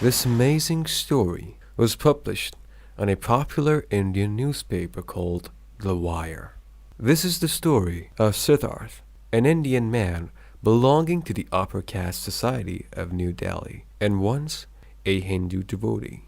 This amazing story was published on a popular Indian newspaper called The Wire. This is the story of Siddharth, an Indian man belonging to the upper caste society of New Delhi, and once a Hindu devotee.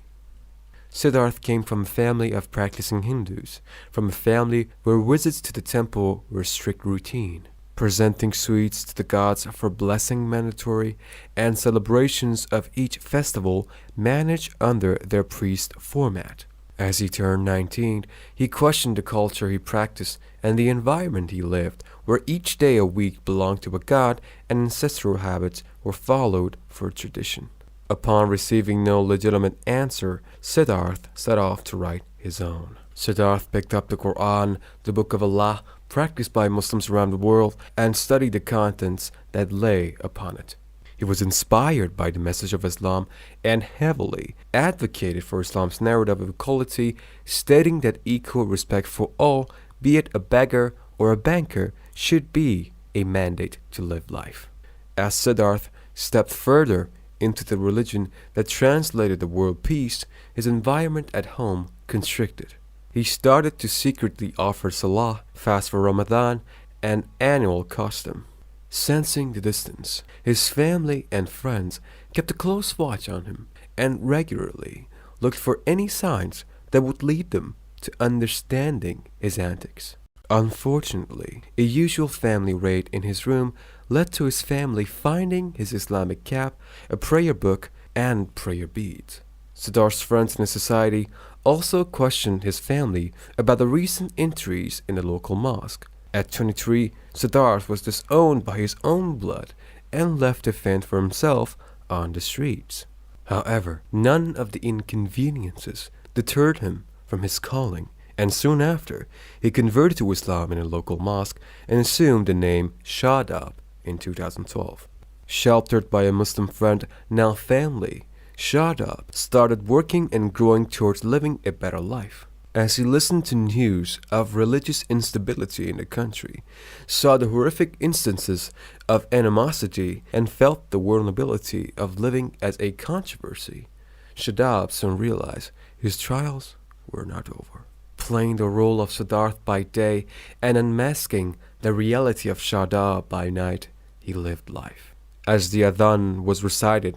Siddharth came from a family of practicing Hindus, from a family where visits to the temple were strict routine, presenting sweets to the gods for blessing mandatory, and celebrations of each festival managed under their priest format. As he turned 19, he questioned the culture he practiced and the environment he lived, where each day a week belonged to a god and ancestral habits were followed for tradition. Upon receiving no legitimate answer, Siddharth set off to write his own. Siddharth picked up the Quran, the Book of Allah, practiced by Muslims around the world, and studied the contents that lay upon it. He was inspired by the message of Islam and heavily advocated for Islam's narrative of equality, stating that equal respect for all, be it a beggar or a banker, should be a mandate to live life. As Siddharth stepped further into the religion that translated the word peace, his environment at home constricted. He started to secretly offer Salah, fast for Ramadan, an annual custom. Sensing the distance, his family and friends kept a close watch on him and regularly looked for any signs that would lead them to understanding his antics. Unfortunately, a usual family raid in his room led to his family finding his Islamic cap, a prayer book, and prayer beads. Siddharth's friends in his society also questioned his family about the recent entries in the local mosque. At 23, Siddharth was disowned by his own blood and left to fend for himself on the streets. However, none of the inconveniences deterred him from his calling, and soon after, he converted to Islam in a local mosque and assumed the name Shadab in 2012. Sheltered by a Muslim friend, now family, Shadab started working and growing towards living a better life. As he listened to news of religious instability in the country, saw the horrific instances of animosity, and felt the vulnerability of living as a controversy, Shadab soon realized his trials were not over. Playing the role of Siddharth by day and unmasking the reality of Shadab by night, he lived life. As the adhan was recited,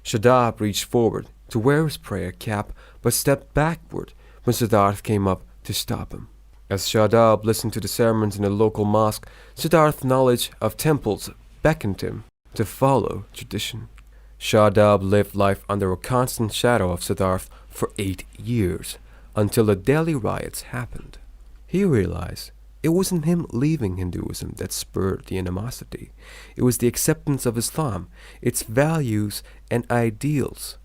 Shadab reached forward to wear his prayer cap but stepped backward when Siddharth came up to stop him. As Shadab listened to the sermons in a local mosque, Siddharth's knowledge of temples beckoned him to follow tradition. Shadab lived life under a constant shadow of Siddharth for 8 years, until the Delhi riots happened. He realized it wasn't him leaving Hinduism that spurred the animosity. It was the acceptance of Islam, its values and ideals.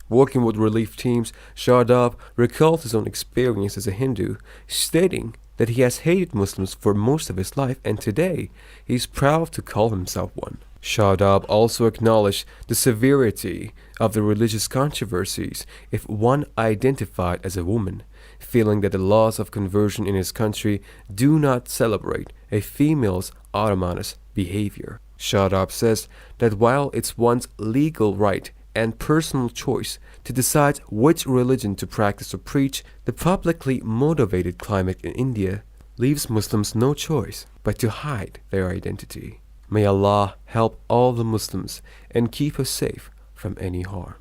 Working with relief teams, Shadab recalled his own experience as a Hindu, stating that he has hated Muslims for most of his life and today he is proud to call himself one. Shadab also acknowledged the severity of the religious controversies if one identified as a woman, feeling that the laws of conversion in his country do not celebrate a female's autonomous behavior. Shadab says that while it's one's legal right and personal choice to decide which religion to practice or preach, the publicly motivated climate in India leaves Muslims no choice but to hide their identity. May Allah help all the Muslims and keep us safe from any harm.